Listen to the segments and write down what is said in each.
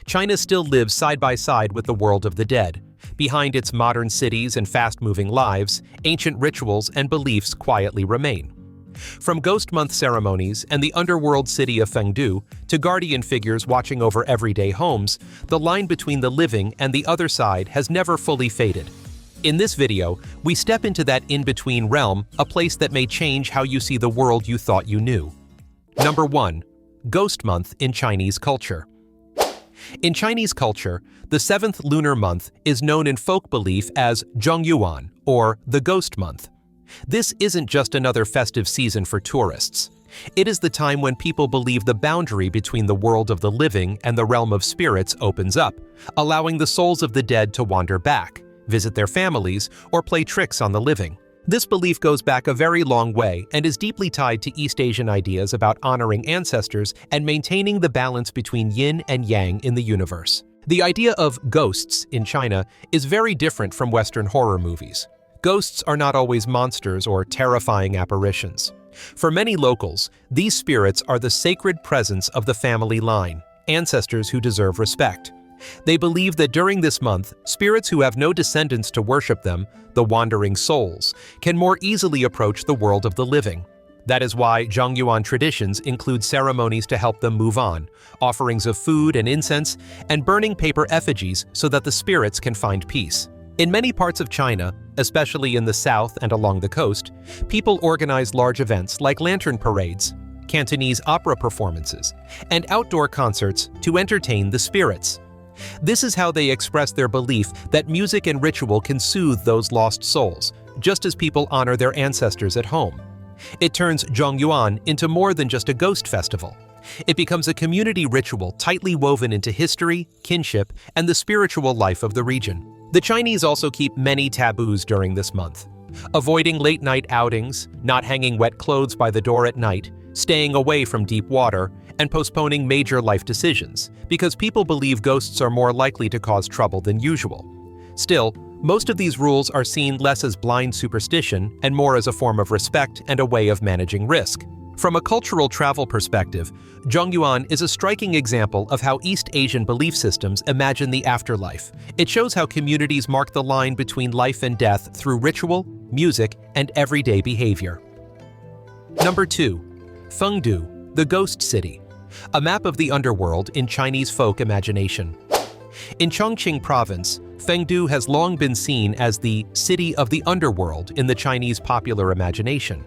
China still lives side by side with the world of the dead. Behind its modern cities and fast-moving lives, ancient rituals and beliefs quietly remain. From Ghost Month ceremonies and the underworld city of Fengdu to guardian figures watching over everyday homes, the line between the living and the other side has never fully faded. In this video, we step into that in-between realm, a place that may change how you see the world you thought you knew. Number 1. Ghost Month in Chinese culture. In Chinese culture, the 7th lunar month is known in folk belief as Zhongyuan, or the Ghost Month. This isn't just another festive season for tourists. It is the time when people believe the boundary between the world of the living and the realm of spirits opens up, allowing the souls of the dead to wander back, visit their families, or play tricks on the living. This belief goes back a very long way and is deeply tied to East Asian ideas about honoring ancestors and maintaining the balance between yin and yang in the universe. The idea of ghosts in China is very different from Western horror movies. Ghosts are not always monsters or terrifying apparitions. For many locals, these spirits are the sacred presence of the family line, ancestors who deserve respect. They believe that during this month, spirits who have no descendants to worship them, the wandering souls, can more easily approach the world of the living. That is why Zhongyuan traditions include ceremonies to help them move on, offerings of food and incense, and burning paper effigies so that the spirits can find peace. In many parts of China, especially in the south and along the coast, people organize large events like lantern parades, Cantonese opera performances, and outdoor concerts to entertain the spirits. This is how they express their belief that music and ritual can soothe those lost souls, just as people honor their ancestors at home. It turns Zhongyuan into more than just a ghost festival. It becomes a community ritual tightly woven into history, kinship, and the spiritual life of the region. The Chinese also keep many taboos during this month. Avoiding late-night outings, not hanging wet clothes by the door at night, staying away from deep water, and postponing major life decisions, because people believe ghosts are more likely to cause trouble than usual. Still, most of these rules are seen less as blind superstition and more as a form of respect and a way of managing risk. From a cultural travel perspective, Zhongyuan is a striking example of how East Asian belief systems imagine the afterlife. It shows how communities mark the line between life and death through ritual, music, and everyday behavior. Number 2. Fengdu, the Ghost City. A map of the underworld in Chinese folk imagination. In Chongqing Province, Fengdu has long been seen as the city of the underworld in the Chinese popular imagination.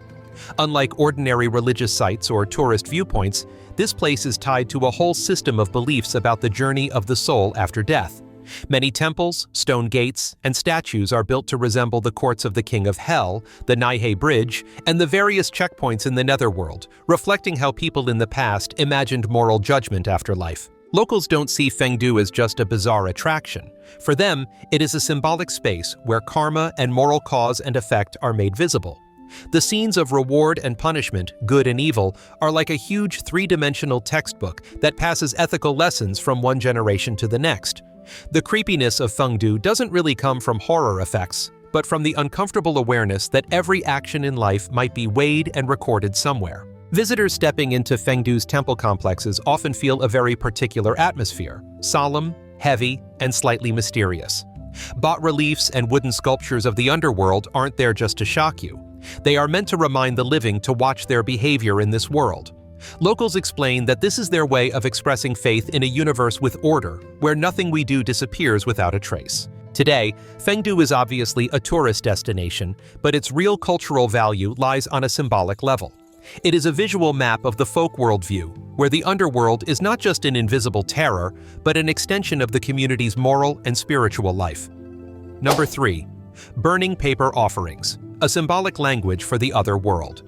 Unlike ordinary religious sites or tourist viewpoints, this place is tied to a whole system of beliefs about the journey of the soul after death. Many temples, stone gates, and statues are built to resemble the courts of the King of Hell, the Naihei Bridge, and the various checkpoints in the netherworld, reflecting how people in the past imagined moral judgment after life. Locals don't see Fengdu as just a bizarre attraction. For them, it is a symbolic space where karma and moral cause and effect are made visible. The scenes of reward and punishment, good and evil, are like a huge three-dimensional textbook that passes ethical lessons from one generation to the next. The creepiness of Fengdu doesn't really come from horror effects, but from the uncomfortable awareness that every action in life might be weighed and recorded somewhere. Visitors stepping into Fengdu's temple complexes often feel a very particular atmosphere, solemn, heavy, and slightly mysterious. Bas-reliefs and wooden sculptures of the underworld aren't there just to shock you. They are meant to remind the living to watch their behavior in this world. Locals explain that this is their way of expressing faith in a universe with order, where nothing we do disappears without a trace. Today, Fengdu is obviously a tourist destination, but its real cultural value lies on a symbolic level. It is a visual map of the folk worldview, where the underworld is not just an invisible terror, but an extension of the community's moral and spiritual life. Number 3. Burning paper offerings, a symbolic language for the other world.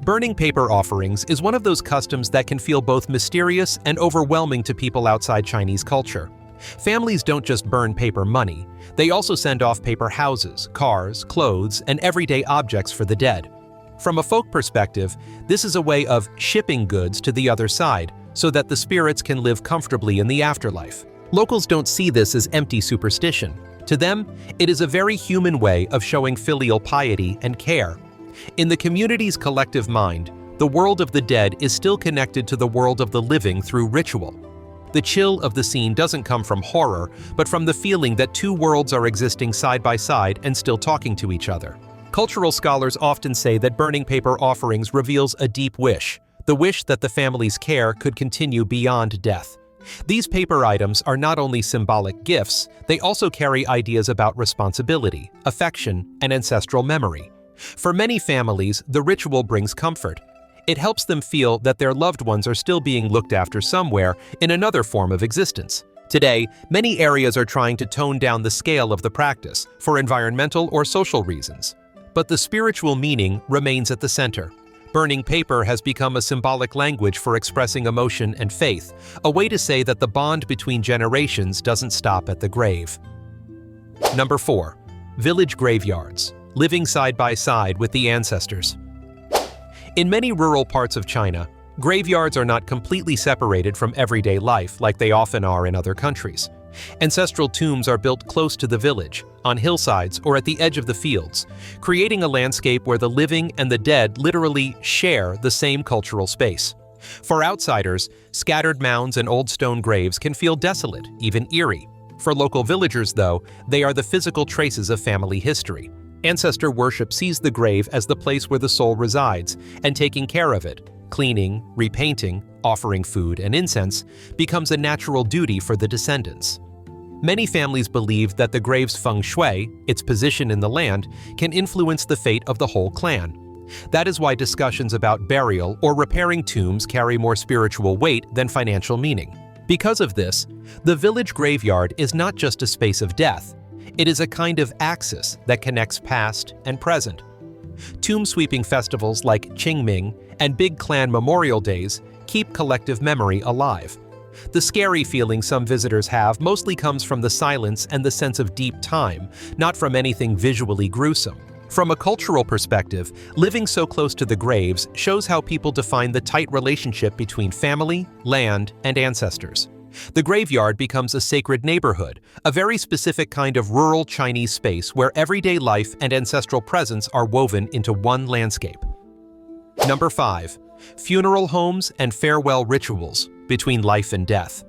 Burning paper offerings is one of those customs that can feel both mysterious and overwhelming to people outside Chinese culture. Families don't just burn paper money, they also send off paper houses, cars, clothes, and everyday objects for the dead. From a folk perspective, this is a way of shipping goods to the other side so that the spirits can live comfortably in the afterlife. Locals don't see this as empty superstition. To them, it is a very human way of showing filial piety and care. In the community's collective mind, the world of the dead is still connected to the world of the living through ritual. The chill of the scene doesn't come from horror, but from the feeling that two worlds are existing side by side and still talking to each other. Cultural scholars often say that burning paper offerings reveals a deep wish, the wish that the family's care could continue beyond death. These paper items are not only symbolic gifts, they also carry ideas about responsibility, affection, and ancestral memory. For many families, the ritual brings comfort. It helps them feel that their loved ones are still being looked after somewhere in another form of existence. Today, many areas are trying to tone down the scale of the practice for environmental or social reasons. But the spiritual meaning remains at the center. Burning paper has become a symbolic language for expressing emotion and faith, a way to say that the bond between generations doesn't stop at the grave. Number 4. Village graveyards, living side by side with the ancestors. In many rural parts of China, graveyards are not completely separated from everyday life like they often are in other countries. Ancestral tombs are built close to the village, on hillsides or at the edge of the fields, creating a landscape where the living and the dead literally share the same cultural space. For outsiders, scattered mounds and old stone graves can feel desolate, even eerie. For local villagers, though, they are the physical traces of family history. Ancestor worship sees the grave as the place where the soul resides, and taking care of it, cleaning, repainting, offering food and incense, becomes a natural duty for the descendants. Many families believe that the grave's feng shui, its position in the land, can influence the fate of the whole clan. That is why discussions about burial or repairing tombs carry more spiritual weight than financial meaning. Because of this, the village graveyard is not just a space of death, it is a kind of axis that connects past and present. Tomb sweeping festivals like Qingming and big clan memorial days keep collective memory alive. The scary feeling some visitors have mostly comes from the silence and the sense of deep time, not from anything visually gruesome. From a cultural perspective, living so close to the graves shows how people define the tight relationship between family, land, and ancestors. The graveyard becomes a sacred neighborhood, a very specific kind of rural Chinese space where everyday life and ancestral presence are woven into one landscape. Number 5. Funeral homes and farewell rituals between life and death.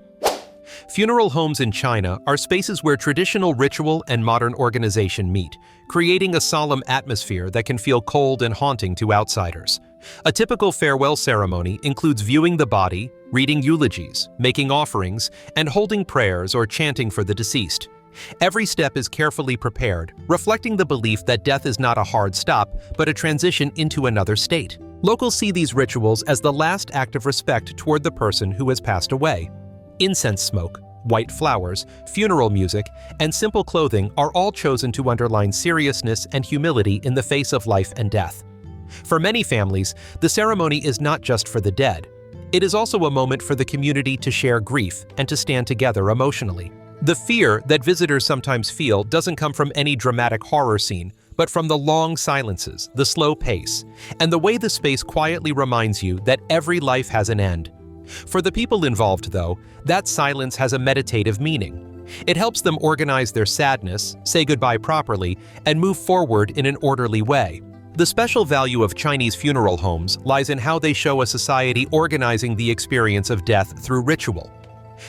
Funeral homes in China are spaces where traditional ritual and modern organization meet, creating a solemn atmosphere that can feel cold and haunting to outsiders. A typical farewell ceremony includes viewing the body, reading eulogies, making offerings, and holding prayers or chanting for the deceased. Every step is carefully prepared, reflecting the belief that death is not a hard stop, but a transition into another state. Locals see these rituals as the last act of respect toward the person who has passed away. Incense smoke, white flowers, funeral music, and simple clothing are all chosen to underline seriousness and humility in the face of life and death. For many families, the ceremony is not just for the dead. It is also a moment for the community to share grief and to stand together emotionally. The fear that visitors sometimes feel doesn't come from any dramatic horror scene, but from the long silences, the slow pace, and the way the space quietly reminds you that every life has an end. For the people involved, though, that silence has a meditative meaning. It helps them organize their sadness, say goodbye properly, and move forward in an orderly way. The special value of Chinese funeral homes lies in how they show a society organizing the experience of death through ritual.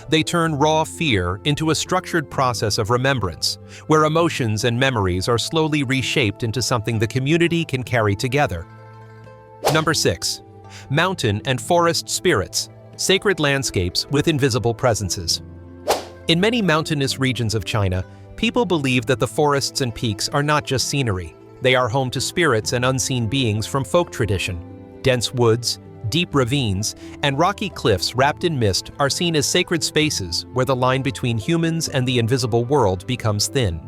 They turn raw fear into a structured process of remembrance, where emotions and memories are slowly reshaped into something the community can carry together. Number 6. Mountain and forest spirits, sacred landscapes with invisible presences. In many mountainous regions of China, people believe that the forests and peaks are not just scenery. They are home to spirits and unseen beings from folk tradition. Dense woods, deep ravines, and rocky cliffs wrapped in mist are seen as sacred spaces where the line between humans and the invisible world becomes thin.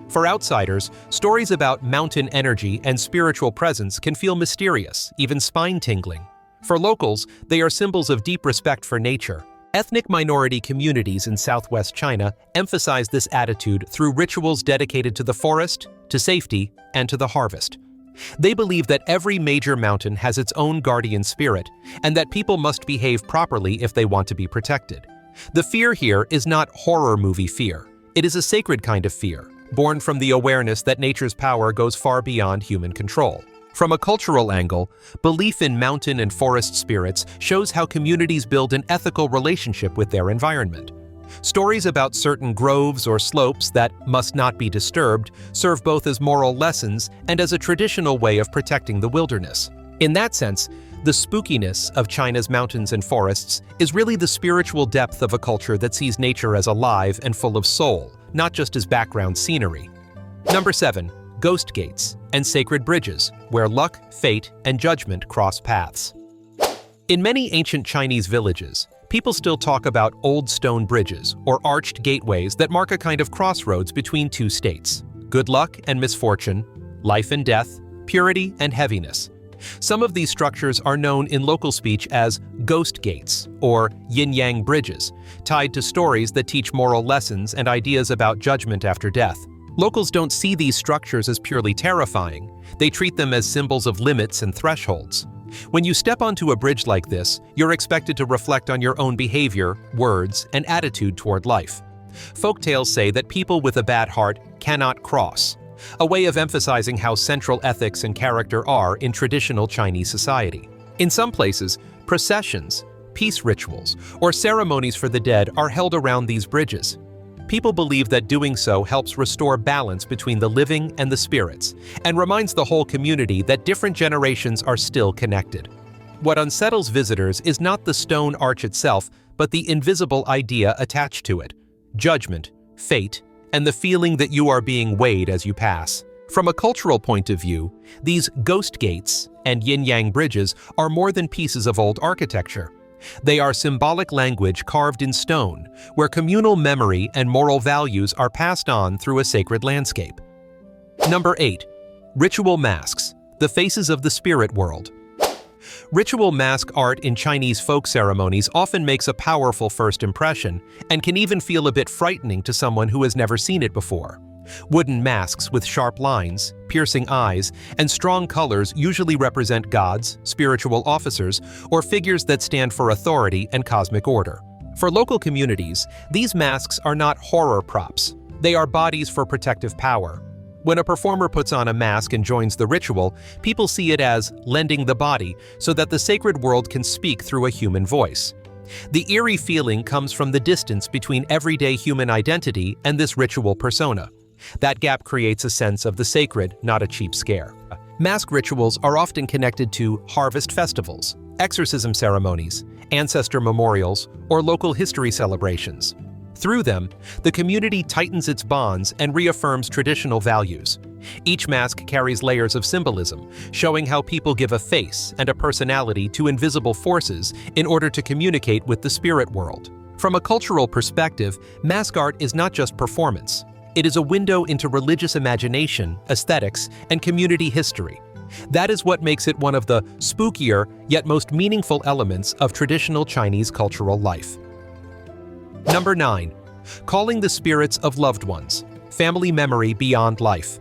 For outsiders, stories about mountain energy and spiritual presence can feel mysterious, even spine-tingling. For locals, they are symbols of deep respect for nature. Ethnic minority communities in southwest China emphasize this attitude through rituals dedicated to the forest, to safety, and to the harvest. They believe that every major mountain has its own guardian spirit, and that people must behave properly if they want to be protected. The fear here is not horror movie fear. It is a sacred kind of fear, born from the awareness that nature's power goes far beyond human control. From a cultural angle, belief in mountain and forest spirits shows how communities build an ethical relationship with their environment. Stories about certain groves or slopes that must not be disturbed serve both as moral lessons and as a traditional way of protecting the wilderness. In that sense, the spookiness of China's mountains and forests is really the spiritual depth of a culture that sees nature as alive and full of soul, not just as background scenery. Number 7. Ghost gates and sacred bridges, where luck, fate, and judgment cross paths. In many ancient Chinese villages, people still talk about old stone bridges or arched gateways that mark a kind of crossroads between two states: good luck and misfortune, life and death, purity and heaviness. Some of these structures are known in local speech as ghost gates or yin-yang bridges, tied to stories that teach moral lessons and ideas about judgment after death. Locals don't see these structures as purely terrifying. They treat them as symbols of limits and thresholds. When you step onto a bridge like this, you're expected to reflect on your own behavior, words, and attitude toward life. Folktales say that people with a bad heart cannot cross, a way of emphasizing how central ethics and character are in traditional Chinese society. In some places, processions, peace rituals, or ceremonies for the dead are held around these bridges. People believe that doing so helps restore balance between the living and the spirits, and reminds the whole community that different generations are still connected. What unsettles visitors is not the stone arch itself, but the invisible idea attached to it: judgment, fate, and the feeling that you are being weighed as you pass. From a cultural point of view, these ghost gates and yin-yang bridges are more than pieces of old architecture. They are symbolic language carved in stone, where communal memory and moral values are passed on through a sacred landscape. Number 8. Ritual masks, the faces of the spirit world. Ritual mask art in Chinese folk ceremonies often makes a powerful first impression, and can even feel a bit frightening to someone who has never seen it before. Wooden masks with sharp lines, piercing eyes, and strong colors usually represent gods, spiritual officers, or figures that stand for authority and cosmic order. For local communities, these masks are not horror props. They are bodies for protective power. When a performer puts on a mask and joins the ritual, people see it as lending the body so that the sacred world can speak through a human voice. The eerie feeling comes from the distance between everyday human identity and this ritual persona. That gap creates a sense of the sacred, not a cheap scare. Mask rituals are often connected to harvest festivals, exorcism ceremonies, ancestor memorials, or local history celebrations. Through them, the community tightens its bonds and reaffirms traditional values. Each mask carries layers of symbolism, showing how people give a face and a personality to invisible forces in order to communicate with the spirit world. From a cultural perspective, mask art is not just performance. It is a window into religious imagination, aesthetics, and community history. That is what makes it one of the spookier yet most meaningful elements of traditional Chinese cultural life. Number 9. Calling the spirits of loved ones, family memory beyond life.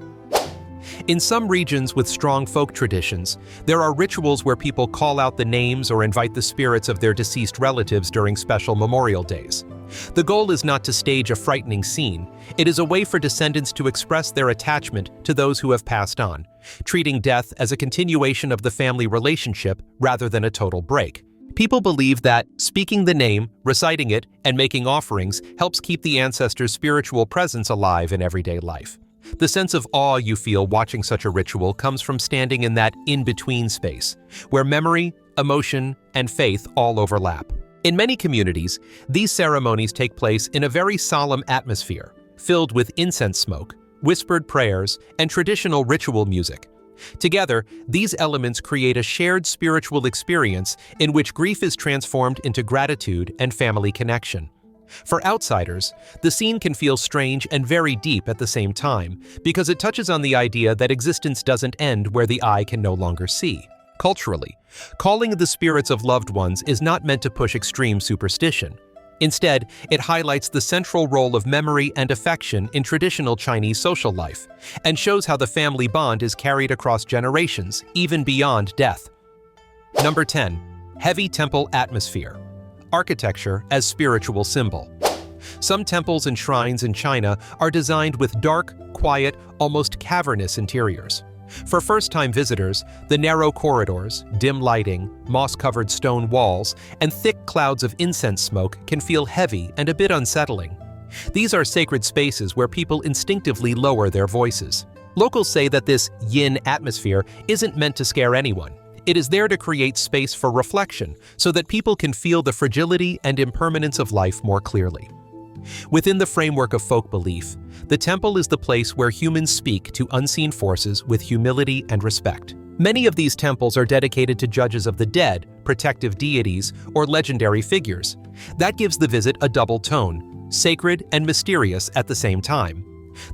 In some regions with strong folk traditions, there are rituals where people call out the names or invite the spirits of their deceased relatives during special memorial days. The goal is not to stage a frightening scene. It is a way for descendants to express their attachment to those who have passed on, treating death as a continuation of the family relationship rather than a total break. People believe that speaking the name, reciting it, and making offerings helps keep the ancestors' spiritual presence alive in everyday life. The sense of awe you feel watching such a ritual comes from standing in that in-between space, where memory, emotion, and faith all overlap. In many communities, these ceremonies take place in a very solemn atmosphere, filled with incense smoke, whispered prayers, and traditional ritual music. Together, these elements create a shared spiritual experience in which grief is transformed into gratitude and family connection. For outsiders, the scene can feel strange and very deep at the same time because it touches on the idea that existence doesn't end where the eye can no longer see. Culturally, calling the spirits of loved ones is not meant to push extreme superstition. Instead, it highlights the central role of memory and affection in traditional Chinese social life, and shows how the family bond is carried across generations, even beyond death. Number 10. Heavy temple atmosphere. Architecture as spiritual symbol. Some temples and shrines in China are designed with dark, quiet, almost cavernous interiors. For first-time visitors, the narrow corridors, dim lighting, moss-covered stone walls, and thick clouds of incense smoke can feel heavy and a bit unsettling. These are sacred spaces where people instinctively lower their voices. Locals say that this yin atmosphere isn't meant to scare anyone. It is there to create space for reflection so that people can feel the fragility and impermanence of life more clearly. Within the framework of folk belief, the temple is the place where humans speak to unseen forces with humility and respect. Many of these temples are dedicated to judges of the dead, protective deities, or legendary figures. That gives the visit a double tone, sacred and mysterious at the same time.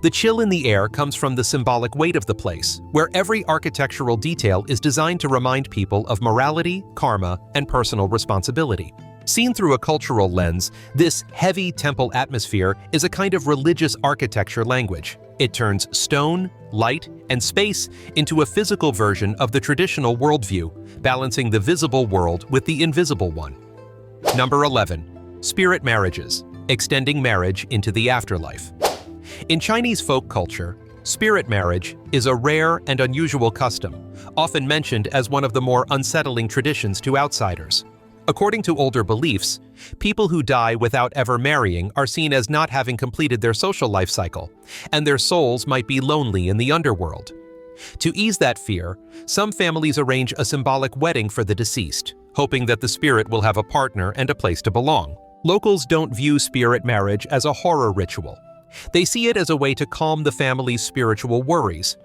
The chill in the air comes from the symbolic weight of the place, where every architectural detail is designed to remind people of morality, karma, and personal responsibility. Seen through a cultural lens, this heavy temple atmosphere is a kind of religious architecture language. It turns stone, light, and space into a physical version of the traditional worldview, balancing the visible world with the invisible one. Number 11. Spirit marriages, extending marriage into the afterlife. In Chinese folk culture, spirit marriage is a rare and unusual custom, often mentioned as one of the more unsettling traditions to outsiders. According to older beliefs, people who die without ever marrying are seen as not having completed their social life cycle, and their souls might be lonely in the underworld. To ease that fear, some families arrange a symbolic wedding for the deceased, hoping that the spirit will have a partner and a place to belong. Locals don't view spirit marriage as a horror ritual. They see it as a way to calm the family's spiritual worries.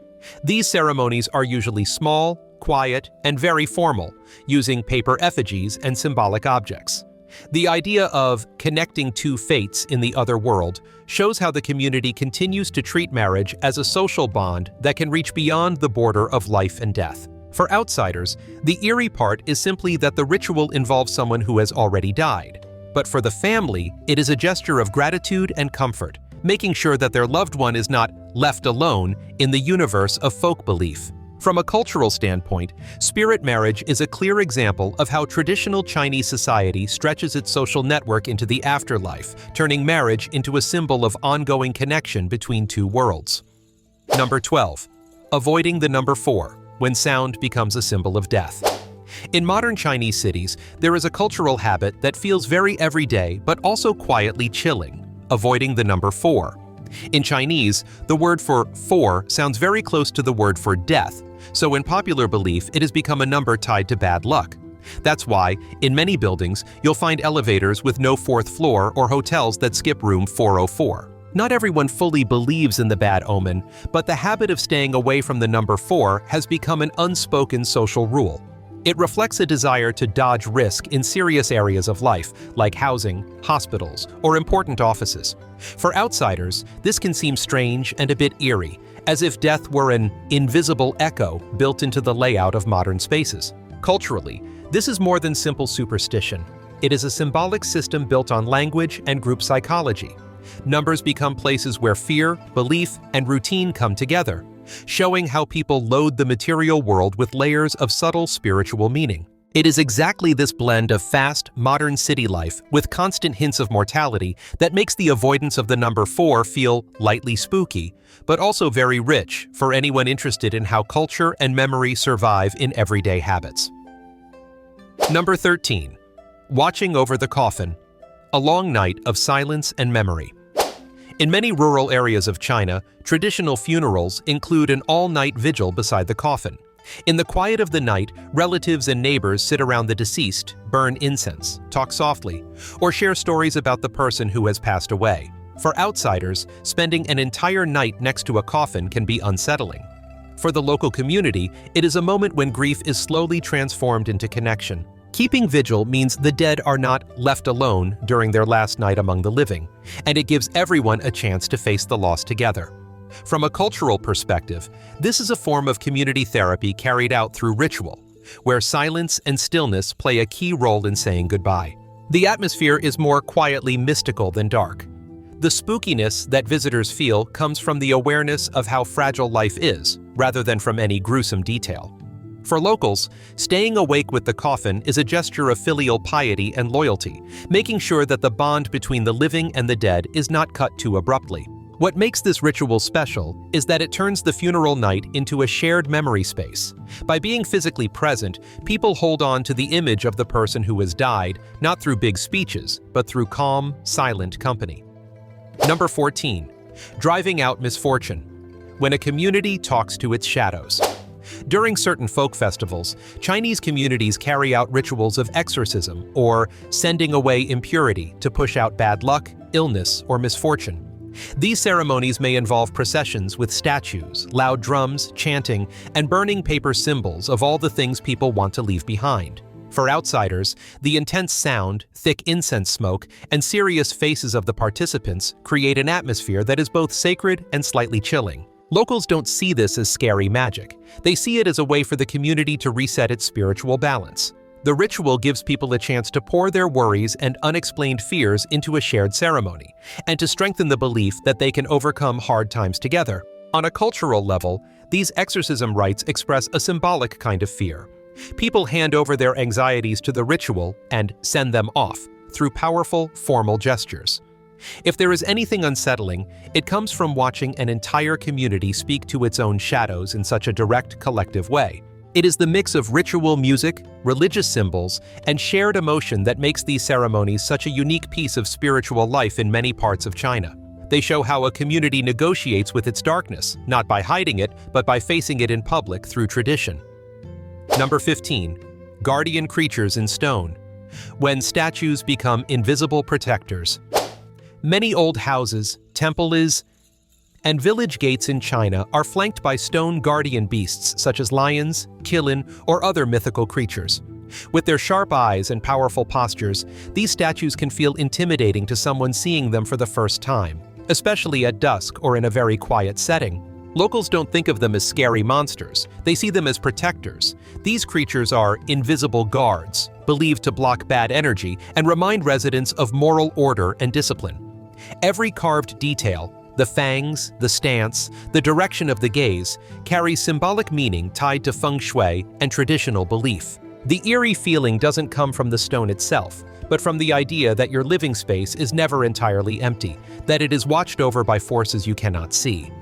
These ceremonies are usually small, quiet, and very formal, using paper effigies and symbolic objects. The idea of connecting two fates in the other world shows how the community continues to treat marriage as a social bond that can reach beyond the border of life and death. For outsiders, the eerie part is simply that the ritual involves someone who has already died. But for the family, it is a gesture of gratitude and comfort, making sure that their loved one is not left alone in the universe of folk belief. From a cultural standpoint, spirit marriage is a clear example of how traditional Chinese society stretches its social network into the afterlife, turning marriage into a symbol of ongoing connection between two worlds. Number 12. Avoiding the number 4, when sound becomes a symbol of death. In modern Chinese cities, there is a cultural habit that feels very everyday but also quietly chilling: avoiding the number 4. In Chinese, the word for 4 sounds very close to the word for death, so in popular belief, it has become a number tied to bad luck. That's why, in many buildings, you'll find elevators with no 4th floor or hotels that skip room 404. Not everyone fully believes in the bad omen, but the habit of staying away from the number 4 has become an unspoken social rule. It reflects a desire to dodge risk in serious areas of life, like housing, hospitals, or important offices. For outsiders, this can seem strange and a bit eerie, as if death were an invisible echo built into the layout of modern spaces. Culturally, this is more than simple superstition. It is a symbolic system built on language and group psychology. Numbers become places where fear, belief, and routine come together, showing how people load the material world with layers of subtle spiritual meaning. It is exactly this blend of fast, modern city life with constant hints of mortality that makes the avoidance of the number 4 feel lightly spooky, but also very rich for anyone interested in how culture and memory survive in everyday habits. Number 13. Watching over the coffin, a long night of silence and memory. In many rural areas of China, traditional funerals include an all-night vigil beside the coffin. In the quiet of the night, relatives and neighbors sit around the deceased, burn incense, talk softly, or share stories about the person who has passed away. For outsiders, spending an entire night next to a coffin can be unsettling. For the local community, it is a moment when grief is slowly transformed into connection. Keeping vigil means the dead are not left alone during their last night among the living, and it gives everyone a chance to face the loss together. From a cultural perspective, this is a form of community therapy carried out through ritual, where silence and stillness play a key role in saying goodbye. The atmosphere is more quietly mystical than dark. The spookiness that visitors feel comes from the awareness of how fragile life is, rather than from any gruesome detail. For locals, staying awake with the coffin is a gesture of filial piety and loyalty, making sure that the bond between the living and the dead is not cut too abruptly. What makes this ritual special is that it turns the funeral night into a shared memory space. By being physically present, people hold on to the image of the person who has died, not through big speeches, but through calm, silent company. Number 14. Driving out misfortune. When a community talks to its shadows. During certain folk festivals, Chinese communities carry out rituals of exorcism or sending away impurity to push out bad luck, illness, or misfortune. These ceremonies may involve processions with statues, loud drums, chanting, and burning paper symbols of all the things people want to leave behind. For outsiders, the intense sound, thick incense smoke, and serious faces of the participants create an atmosphere that is both sacred and slightly chilling. Locals don't see this as scary magic. They see it as a way for the community to reset its spiritual balance. The ritual gives people a chance to pour their worries and unexplained fears into a shared ceremony, and to strengthen the belief that they can overcome hard times together. On a cultural level, these exorcism rites express a symbolic kind of fear. People hand over their anxieties to the ritual and send them off through powerful, formal gestures. If there is anything unsettling, it comes from watching an entire community speak to its own shadows in such a direct, collective way. It is the mix of ritual music, religious symbols, and shared emotion that makes these ceremonies such a unique piece of spiritual life in many parts of China. They show how a community negotiates with its darkness, not by hiding it, but by facing it in public through tradition. Number 15. Guardian creatures in stone. When statues become invisible protectors. Many old houses, temples, and village gates in China are flanked by stone guardian beasts such as lions, qilin, or other mythical creatures. With their sharp eyes and powerful postures, these statues can feel intimidating to someone seeing them for the first time, especially at dusk or in a very quiet setting. Locals don't think of them as scary monsters. They see them as protectors. These creatures are invisible guards, believed to block bad energy and remind residents of moral order and discipline. Every carved detail, the fangs, the stance, the direction of the gaze, carries symbolic meaning tied to feng shui and traditional belief. The eerie feeling doesn't come from the stone itself, but from the idea that your living space is never entirely empty, that it is watched over by forces you cannot see.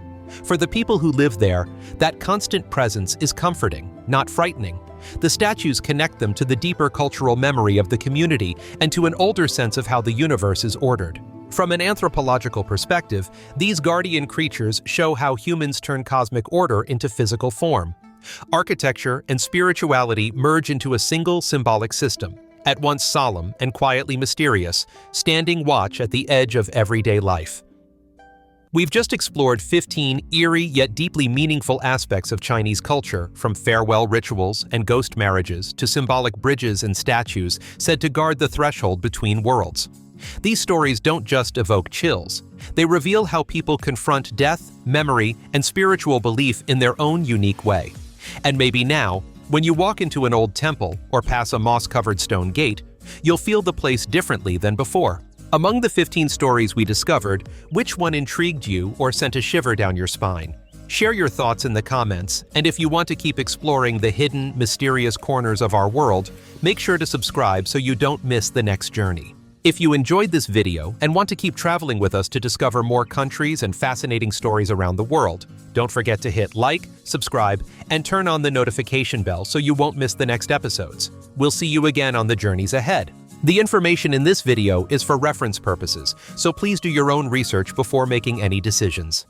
For the people who live there, that constant presence is comforting, not frightening. The statues connect them to the deeper cultural memory of the community and to an older sense of how the universe is ordered. From an anthropological perspective, these guardian creatures show how humans turn cosmic order into physical form. Architecture and spirituality merge into a single symbolic system, at once solemn and quietly mysterious, standing watch at the edge of everyday life. We've just explored 15 eerie yet deeply meaningful aspects of Chinese culture, from farewell rituals and ghost marriages to symbolic bridges and statues said to guard the threshold between worlds. These stories don't just evoke chills. They reveal how people confront death, memory, and spiritual belief in their own unique way. And maybe now, when you walk into an old temple or pass a moss-covered stone gate, you'll feel the place differently than before. Among the 15 stories we discovered, which one intrigued you or sent a shiver down your spine? Share your thoughts in the comments, and if you want to keep exploring the hidden, mysterious corners of our world, make sure to subscribe so you don't miss the next journey. If you enjoyed this video and want to keep traveling with us to discover more countries and fascinating stories around the world, don't forget to hit like, subscribe, and turn on the notification bell so you won't miss the next episodes. We'll see you again on the journeys ahead. The information in this video is for reference purposes, so please do your own research before making any decisions.